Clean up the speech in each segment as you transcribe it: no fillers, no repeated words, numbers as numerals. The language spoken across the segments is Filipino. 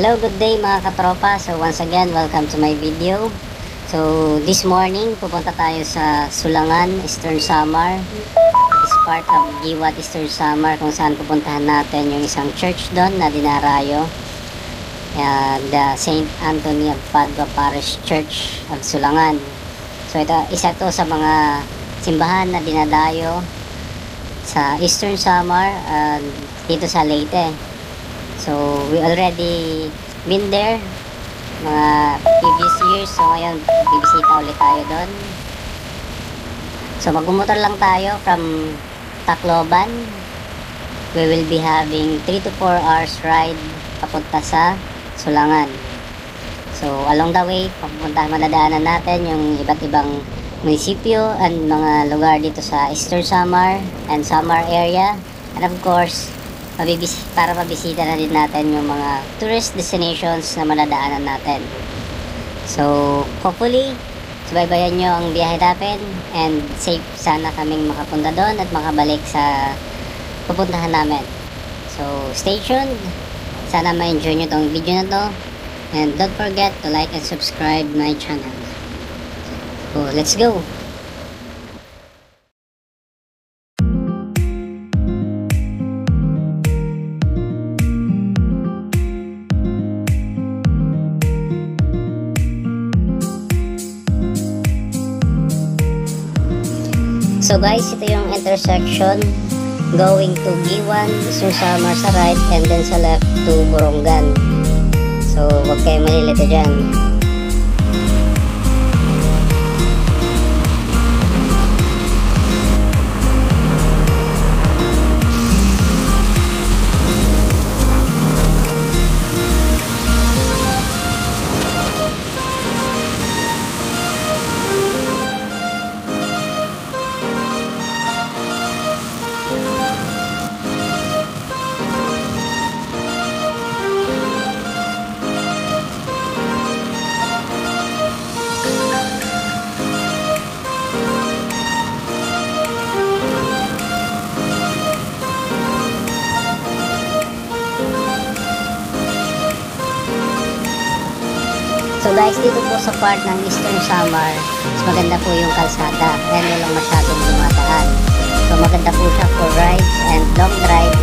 Hello, good day mga katropa. So once again, welcome to my video. So this morning, pupunta tayo sa Sulangan, Eastern Samar. It's part of Giwat, Eastern Samar, kung saan pupuntahan natin yung isang church doon na dinarayo. The St. Anthony of Padua Parish Church of Sulangan. So ito, isa to sa mga simbahan na dinadayo sa Eastern Samar dito sa Leyte. So we already been there mga previous years, so ngayon bibisita ulit tayo doon. So magmumotor lang tayo from Tacloban. We will be having 3 to 4 hours ride papunta sa Sulangan. So along the way, madadaanan natin yung iba't ibang munisipyo and mga lugar dito sa Eastern Samar and Samar area, and of course para mabisita na din natin yung mga tourist destinations na madadaanan natin. So hopefully subaybayan nyo ang biyahe natin, and safe sana kaming makapunta doon at makabalik sa pupuntahan namin. So stay tuned, sana ma-enjoy nyo tong video na to, and don't forget to like and subscribe my channel. So let's go! So guys, ito yung intersection going to Giwan, Eastern Samar sa right, and then sa left to Borongan. So huwag kayo malilito dyan. So guys, dito po sa part ng Eastern Samar, maganda po yung kalsada, kaya walang masyadong dumadaan. So maganda po siya for rides and long drive,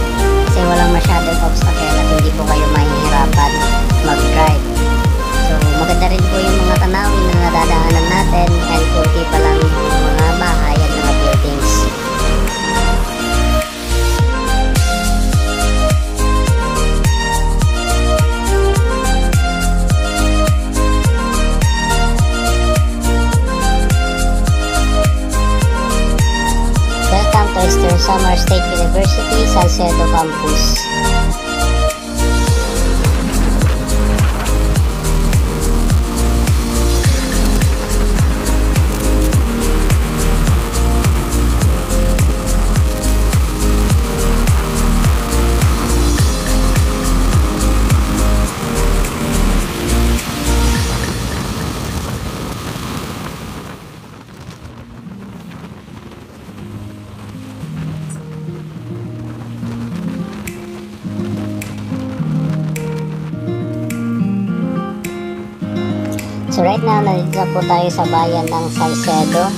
kasi walang masyadong obstacle at hindi po kayo mahihirapan mag-drive. So maganda rin po yung mga tanawin na nadadaanan natin, and kunti pa lang yung mga bahay at mga buildings. Welcome to Eastern Samar State University, Salcedo Campus. So right now, nandito na po tayo sa bayan ng Salcedo.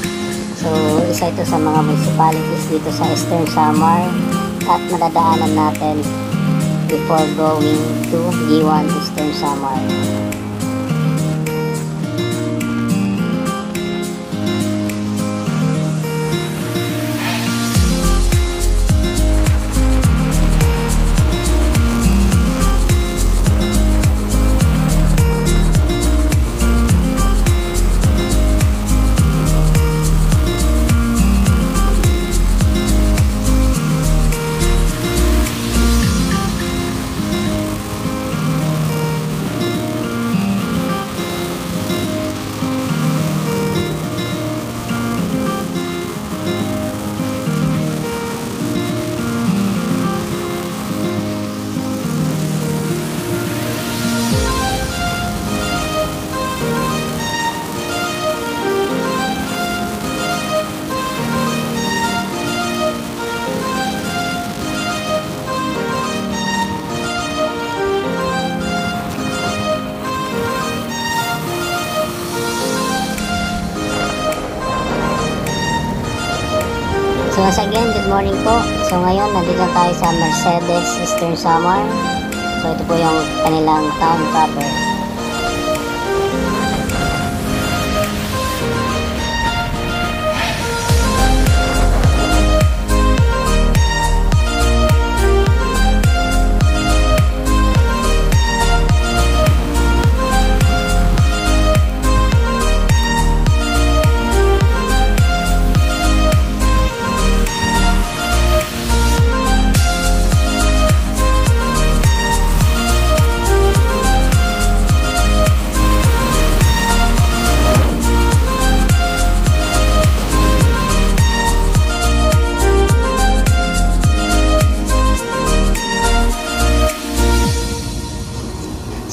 So isa ito sa mga municipalities dito sa Eastern Samar at madadaanan natin before going to Giwan, Eastern Samar. So once again, good morning po. So ngayon, nandito tayo sa Mercedes Eastern Samar. So ito po yung kanilang town proper.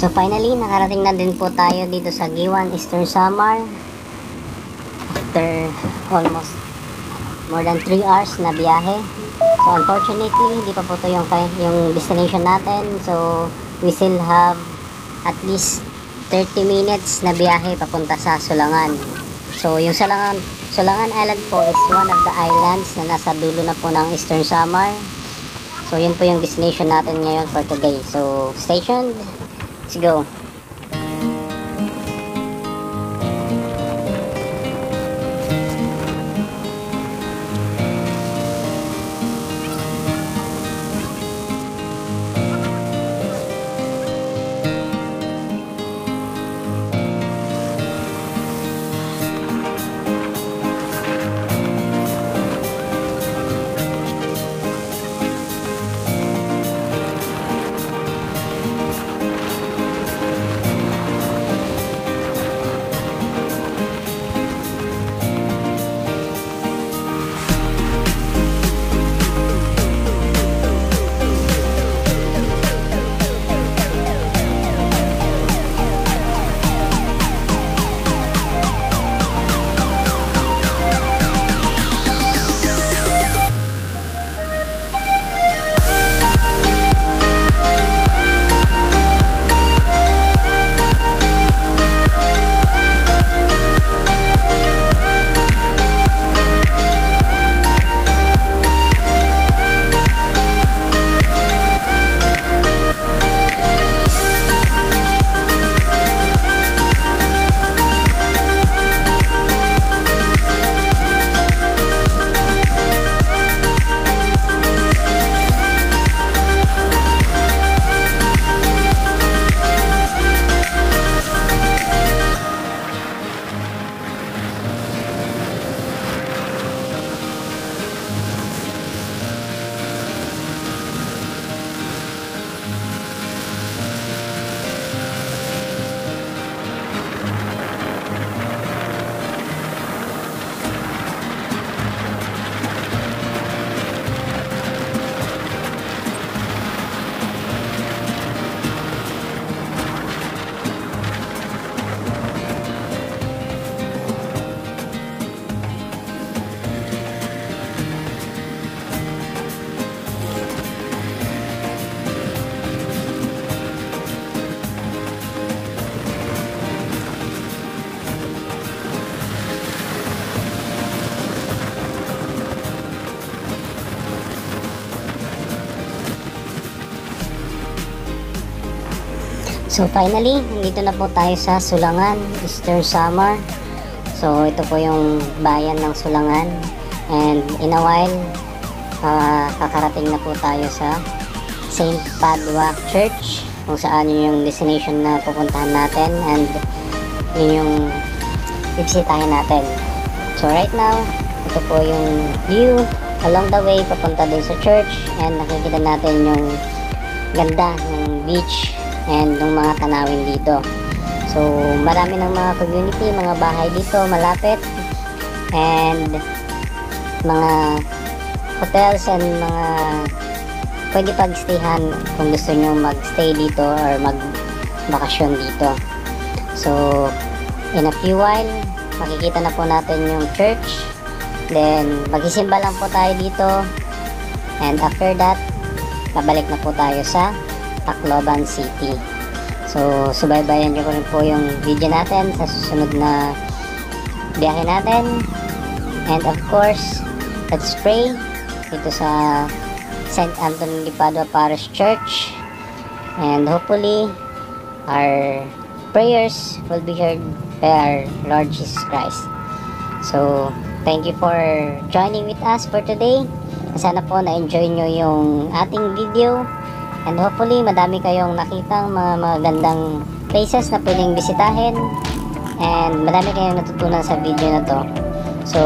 So finally, nakarating na din po tayo dito sa Giwan, Eastern Samar. After almost more than 3 hours na biyahe. So unfortunately, hindi pa po ito yung destination natin. So we still have at least 30 minutes na biyahe papunta sa Sulangan. So yung Sulangan Island po is one of the islands na nasa dulo na po ng Eastern Samar. So yun po yung destination natin ngayon for today. So stay tuned. Let's go. So finally, nandito na po tayo sa Sulangan, Eastern Samar. So ito po yung bayan ng Sulangan. And in a while, kakarating na po tayo sa St. Padua Church, kung saan yun yung destination na pupuntahan natin. And yun yung ibisitahin natin. So right now, ito po yung view along the way papunta din sa church. And nakikita natin yung ganda ng beach and ng mga tanawin dito. So marami ng mga community, mga bahay dito malapit, and mga hotels and mga pwede pag-stayhan kung gusto nyo mag-stay dito or mag-bakasyon dito. So in a few while, makikita na po natin yung church, then magsisimba lang po tayo dito, and after that, babalik na po tayo sa Tacloban City. So subaybayan nyo rin po yung video natin sa susunod na biyahe natin. And of course, let's pray dito sa St. Anthony de Padua Parish Church, and hopefully our prayers will be heard by our Lord Jesus Christ. So thank you for joining with us for today. Sana po na-enjoy nyo yung ating video, and hopefully madami kayong nakitang mga magandang places na pwedeng bisitahin, and madami kayong natutunan sa video na to. So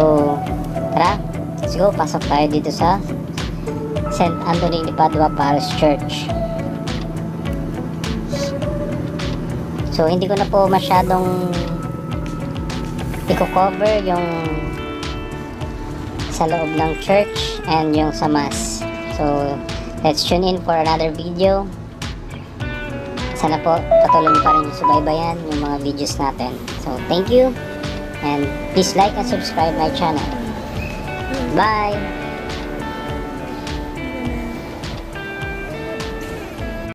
tara, let's go, pasok tayo dito sa St. Anthony de Padua Parish Church. So hindi ko na po masyadong i-cover yung sa loob ng church and yung sa mass. So let's tune in for another video. Sana po patuloy pa rin yung subaybayan yung mga videos natin. So thank you, and please like and subscribe my channel. Bye!